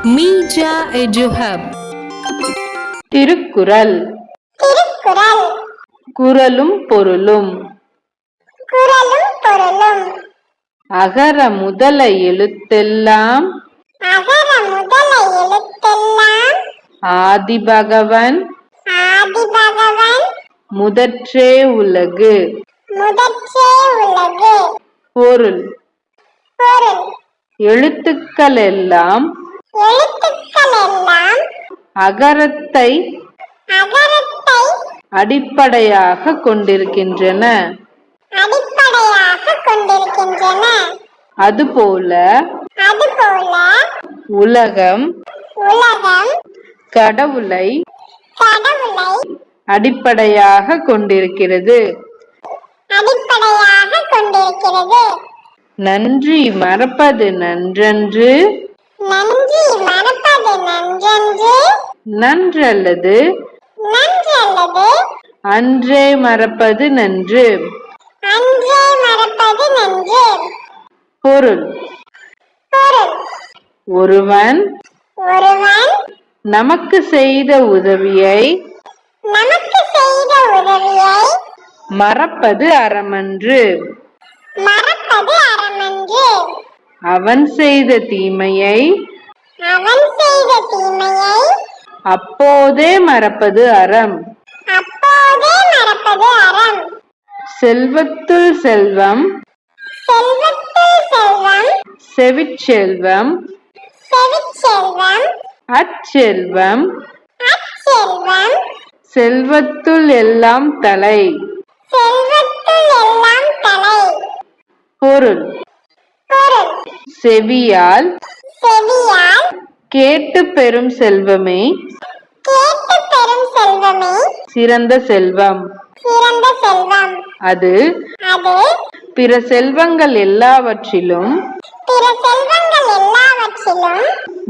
Media எஜுஹப். Thirukkural. குறளும் பொருளும். அகர முதல எழுத்தெல்லாம் ஆதிபகவன் முதற்றே உலகு. பொருள். எழுத்துக்கள் எல்லாம் அகரத்தை அடிப்படையாக கொண்டிருக்கின்றன. அதுபோல உலகம் கடவுளை அடிப்படையாக கொண்டிருக்கிறது. நன்றி மறப்பது நன்றன்று, நன்றல்லது அன்றே மறப்பது நன்று. பொருள். ஒருவன் நமக்கு செய்த உதவியை மறப்பது அறமன்று. அவன் செய்த தீமையை அப்போதே மறப்பது அறம். செல்வத்துள் செல்வம் செவிச்செல்வம் அச்செல்வம் செல்வத்துள் எல்லாம் தலை. பொருள். செவியால் கேட்டு பெறும் செல்வமே சிறந்த செல்வம். அது பிற செல்வங்கள் எல்லாவற்றிலும்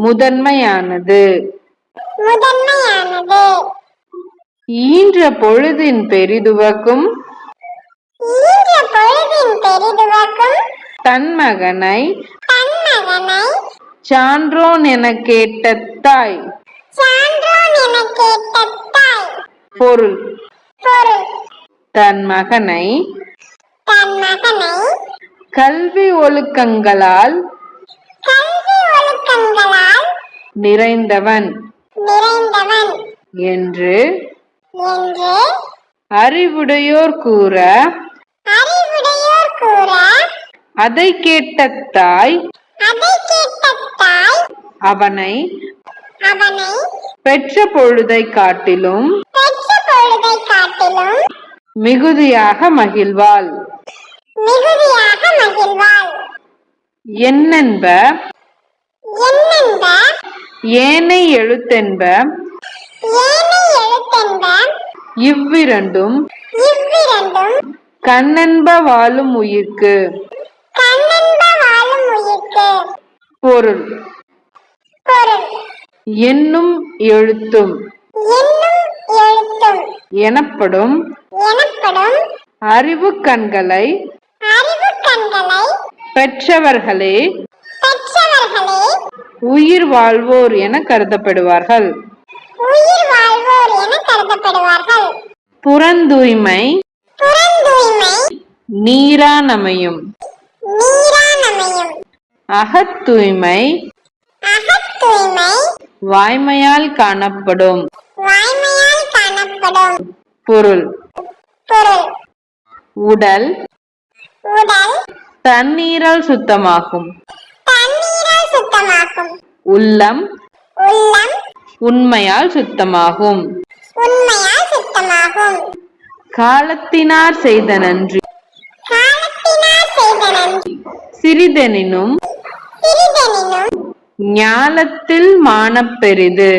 முதன்மையானது. ஈன்ற பொழுதின் பெரிதுவக்கும் தன் மகனை சான்றோன் என கேட்ட தாய். பொருள். தன் மகனை கல்வி ஒழுக்கங்களால் நிறைந்தவன் என்று அறிவுடையோர் கூற அதை கேட்ட தாய் அவனை பெற்ற பொழுதை காட்டிலும் மிகுதியாக மகிழ்வாள். என்னென்ப ஏனை எழுத்தென்ப இவ்விரண்டும் கண்ணென்ப வாழும் உயிர்க்கு. பொருள். என்னும் எழுத்தும் எனப்படும் அறிவு கண்களை பெற்றவர்களே உயிர் வாழ்வோர் என கருதப்படுவார்கள். புறந்தூய்மை நீரானமையும், அகத்தூய்மை வாய்மையால் காணப்படும். பொருள். உடல் தண்ணீரால் சுத்தமாகும். உள்ளம் உண்மையால் சுத்தமாகும். காலத்தினார் செய்த நன்றி சிறிதெனினும் ஞாலத்தில் மானப் பெரிது.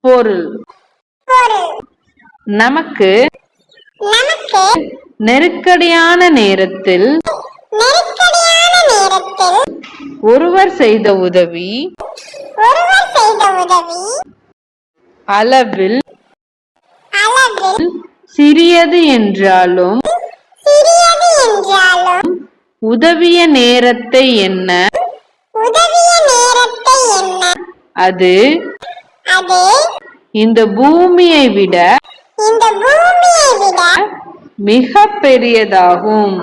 பொருள். நமக்கு நெருக்கடியான நேரத்தில் ஒருவர் செய்த உதவி அளவில் சிறியது என்றாலும் உதவிய நேரத்தை எண்ண உதவிய நேரத்தை என்ன? அது அது இந்த பூமியை விட இந்த பூமியை விட மிக பெரியதாகும்.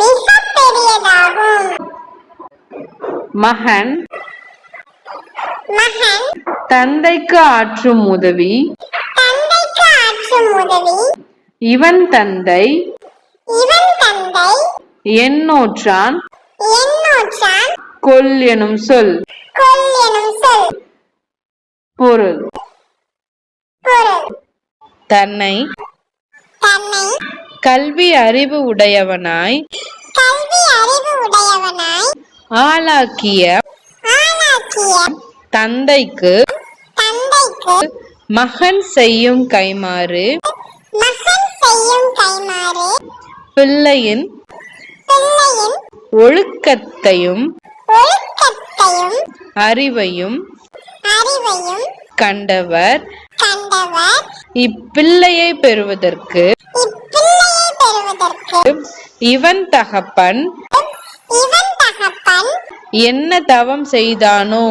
மிக பெரியதாகும். மகன் மகன் தந்தைக்கு ஆற்றும் உதவி தந்தைக்கு ஆற்றும் உதவி இவன் தந்தை இவன் தந்தை என்னோற்றான் என்னோற்றான் கொல் எனும் சொல். கொல் எனும் சொல். பொருள் பொருள் தன்னை தன்னை கல்வி அறிவு உடையவனாய் கல்வி அறிவு உடையவனாய் ஆளாக்கிய ஆளாக்கிய தந்தைக்கு தந்தைக்கு மகன் செய்யும் கைமாறு மகன் செய்யும் கைமாறு பிள்ளையின் பிள்ளையின் ஒழுக்கத்தையும் ஒழுக்கத்தையும் அறிவையும் அறிவையும் கண்டவர் கண்டவர் இப்பிள்ளையை பெறுவதற்கு இப்பிள்ளையை பெறுவதற்கு இவன் தகப்பன் இவன் தகப்பன் என்ன தவம் செய்தானோ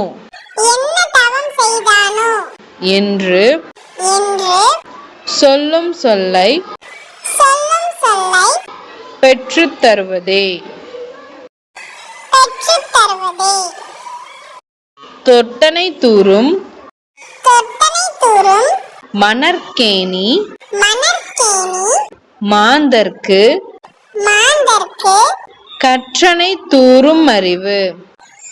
என்ன தவம் செய்தானோ என்று என்று சொல்லும் சொல்லை சொல்லும் சொல்லை பெற்றுத் தருவதே. பெற்றுத் தருவதே. தொட்டனை தூறும் தொட்டனை தூறும் மணற்கேணி மணற்கேணி மாந்தர்க்கு மாந்தர்க்கு கற்றனை தூறும் அறிவு.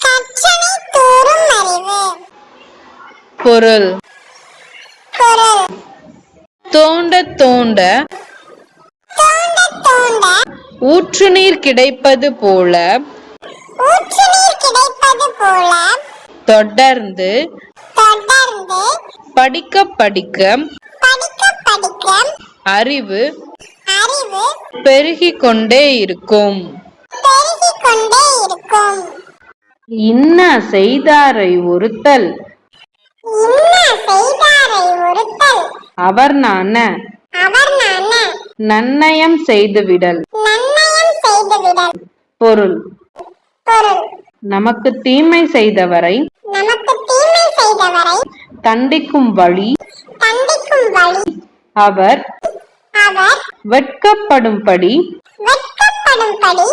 கற்றனை தூறும் அறிவு. பொருள் பொருள் தோண்ட தோண்ட தோண்ட தோண்ட ஊற்று நீர் கிடைப்பது போல ஊற்று நீர் கிடைப்பது போல தொடர்ந்து தொடர்ந்து படிக்க படிக்க படிக்க படிக்க அறிவு அறிவு பெருகிக் கொண்டே இருக்கும். பெருகிக் கொண்டே இருக்கும். இன்ன செய்தாரை ஒருத்தல் இன்ன செய்தாரை ஒருத்தல் அவர் நான அவர் நான நன்னயம் செய்துவிடல். நன்னயம் செய்துவிடல். பொருள் பொருள் நமக்கு தீமை செய்தவரை நமக்கு தீமை செய்தவரை தண்டிக்கும் வழி தண்டிக்கும் வழி அவர் அவர் வெட்கப்படும்படி வெட்கப்படும்படி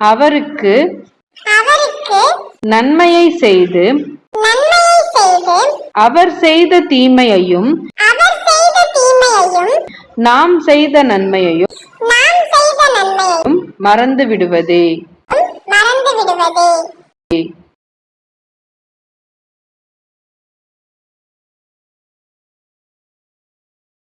அவருக்கு அவருக்கு நன்மையை செய்து நன்மையை செய்து அவர் செய்த தீமையையும் அவர் செய்த தீமையையும் நாம் செய்த நன்மையையும் நாம் செய்த நன்மையையும் மறந்து விடுவதே. மறந்து விடுவதே.